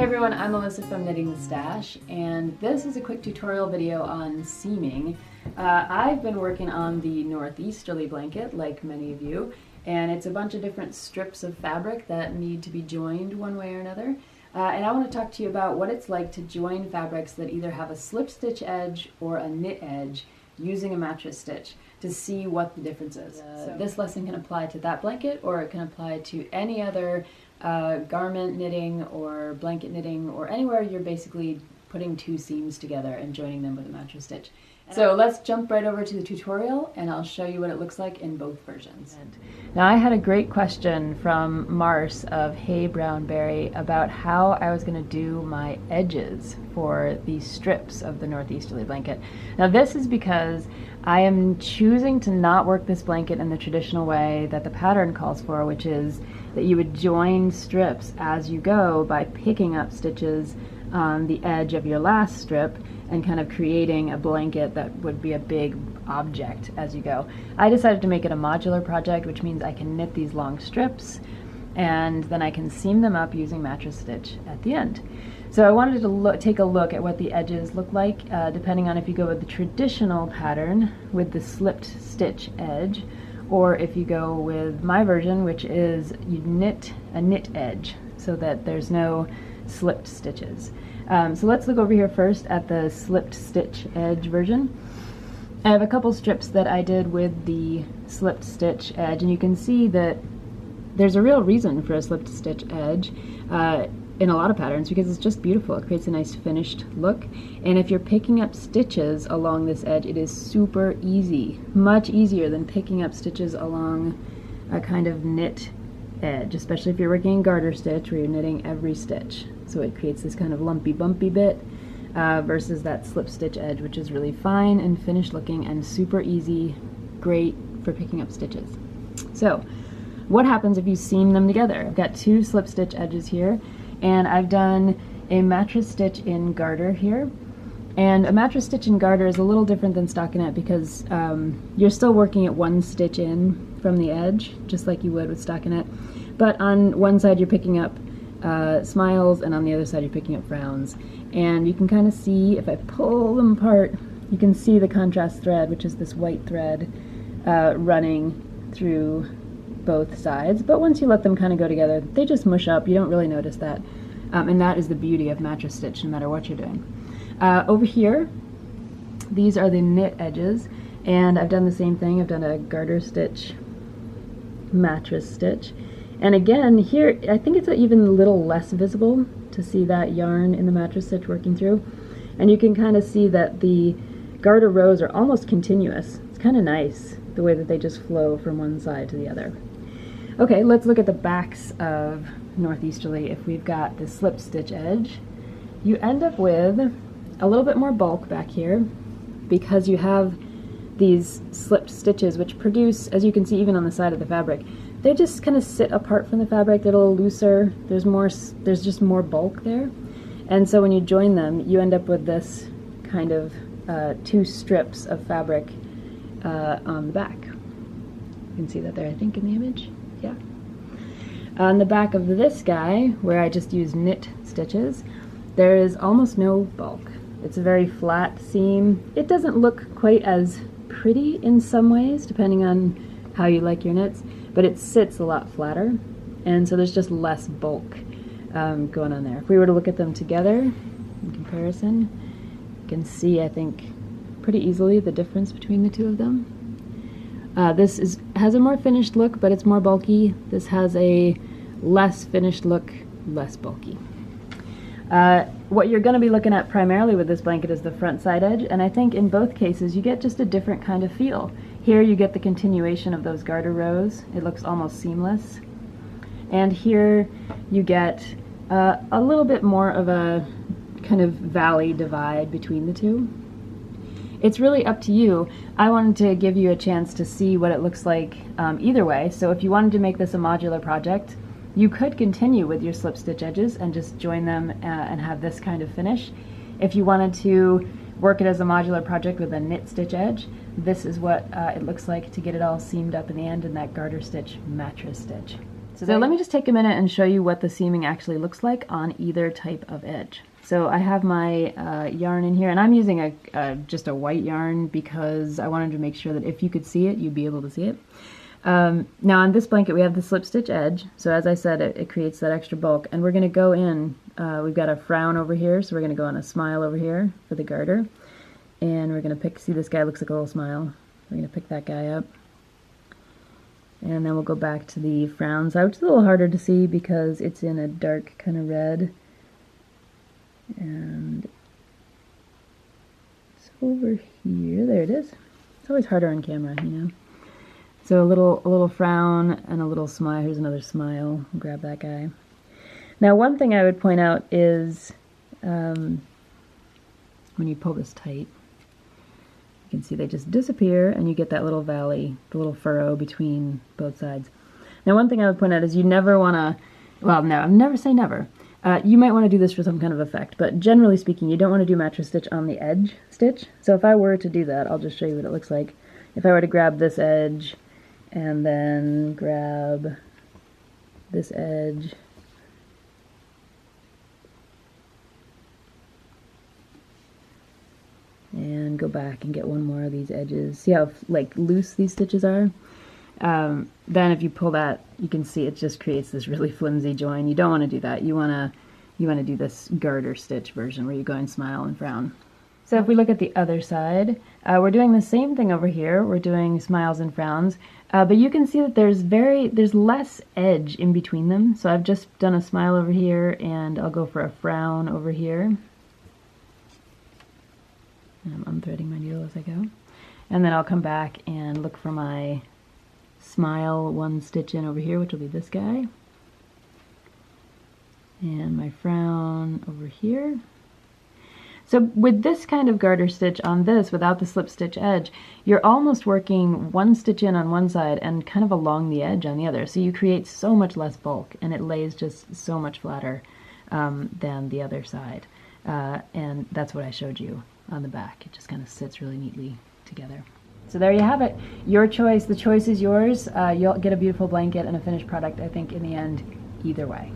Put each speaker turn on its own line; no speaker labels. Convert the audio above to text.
Hey everyone, I'm Melissa from Knitting the Stash, and this is a quick tutorial video on seaming. I've been working on the Northeasterly Blanket, like many of you, and it's a bunch of different strips of fabric that need to be joined one way or another. And I want to talk to you about what it's like to join fabrics that either have a slip stitch edge or a knit edge using a mattress stitch to see what the difference is. So this lesson can apply to that blanket, or it can apply to any other garment knitting or blanket knitting, or anywhere you're basically putting two seams together and joining them with a mattress stitch. So let's jump right over to the tutorial and I'll show you what it looks like in both versions. Now I had a great question from Marce of Hey Brownberry about how I was going to do my edges for these strips of the Northeasterly blanket. Now this is because I am choosing to not work this blanket in the traditional way that the pattern calls for, which is that you would join strips as you go by picking up stitches on the edge of your last strip and kind of creating a blanket that would be a big object as you go. I decided to make it a modular project, which means I can knit these long strips and then I can seam them up using mattress stitch at the end. So I wanted to take a look at what the edges look like, depending on if you go with the traditional pattern with the slipped stitch edge, or if you go with my version, which is you knit a knit edge so that there's no slipped stitches. So let's look over here first at the slipped stitch edge version. I have a couple strips that I did with the slipped stitch edge, and you can see that there's a real reason for a slipped stitch edge in a lot of patterns, because it's just beautiful. It creates a nice finished look, and if you're picking up stitches along this edge, it is super easy, much easier than picking up stitches along a kind of knit edge, especially if you're working in garter stitch where you're knitting every stitch. So it creates this kind of lumpy bumpy bit versus that slip stitch edge, which is really fine and finished looking and super easy, great for picking up stitches. So what happens if you seam them together? I've got two slip stitch edges here, and I've done a mattress stitch in garter here. And a mattress stitch in garter is a little different than stockinette because you're still working at one stitch in from the edge, just like you would with stockinette. But on one side you're picking up smiles, and on the other side you're picking up frowns. And you can kind of see, if I pull them apart, you can see the contrast thread, which is this white thread running through both sides. But once you let them kind of go together, they just mush up. You don't really notice that. And that is the beauty of mattress stitch, no matter what you're doing. Over here, these are the knit edges, and I've done the same thing. I've done a garter stitch, mattress stitch, and again here I think it's even a little less visible to see that yarn in the mattress stitch working through, and you can kind of see that the garter rows are almost continuous. It's kind of nice the way that they just flow from one side to the other. Okay, let's look at the backs of Northeasterly. If we've got the slip stitch edge, you end up with a little bit more bulk back here because you have these slipped stitches which produce, as you can see even on the side of the fabric, they just kind of sit apart from the fabric. They're a little looser. There's just more bulk there, and so when you join them you end up with this kind of two strips of fabric on the back. You can see that there, I think, in the image. Yeah. On the back of this guy, where I just use knit stitches, there is almost no bulk. It's a very flat seam. It doesn't look quite as pretty in some ways, depending on how you like your knits, but it sits a lot flatter, and so there's just less bulk going on there. If we were to look at them together in comparison, you can see, I think, pretty easily the difference between the two of them. This has a more finished look, but it's more bulky. This has a less finished look, less bulky. What you're going to be looking at primarily with this blanket is the front side edge, and I think in both cases you get just a different kind of feel. Here you get the continuation of those garter rows. It looks almost seamless. And here you get a little bit more of a kind of valley divide between the two. It's really up to you. I wanted to give you a chance to see what it looks like either way. So if you wanted to make this a modular project, you could continue with your slip stitch edges and just join them and have this kind of finish. If you wanted to work it as a modular project with a knit stitch edge, this is what it looks like to get it all seamed up in the end in that garter stitch mattress stitch. So let me just take a minute and show you what the seaming actually looks like on either type of edge. So I have my yarn in here, and I'm using just a white yarn because I wanted to make sure that if you could see it, you'd be able to see it. Now on this blanket we have the slip stitch edge, so as I said, it creates that extra bulk, and we're going to go in, we've got a frown over here, so we're going to go on a smile over here for the garter, and we're going to pick, see this guy looks like a little smile, we're going to pick that guy up, and then we'll go back to the frowns, which is a little harder to see because it's in a dark kind of red, and it's over here, there it is. It's always harder on camera, you know. So a little frown and a little smile. Here's another smile. I'll grab that guy. Now one thing I would point out is when you pull this tight, you can see they just disappear and you get that little valley, the little furrow between both sides. Now one thing I would point out is you never want to, well, no, never say never. You might want to do this for some kind of effect, but generally speaking, you don't want to do mattress stitch on the edge stitch. So if I were to do that, I'll just show you what it looks like. If I were to grab this edge, and then grab this edge, and go back and get one more of these edges. See how like loose these stitches are? Then if you pull that, you can see it just creates this really flimsy join. You don't want to do that. You want to do this garter stitch version where you go and smile and frown. So if we look at the other side, we're doing the same thing over here. We're doing smiles and frowns, but you can see that there's less edge in between them. So I've just done a smile over here, and I'll go for a frown over here. And I'm unthreading my needle as I go. And then I'll come back and look for my smile one stitch in over here, which will be this guy. And my frown over here. So with this kind of garter stitch on this, without the slip stitch edge, you're almost working one stitch in on one side and kind of along the edge on the other. So you create so much less bulk, and it lays just so much flatter than the other side. And that's what I showed you on the back. It just kind of sits really neatly together. So there you have it. Your choice. The choice is yours. You'll get a beautiful blanket and a finished product, I think, in the end, either way.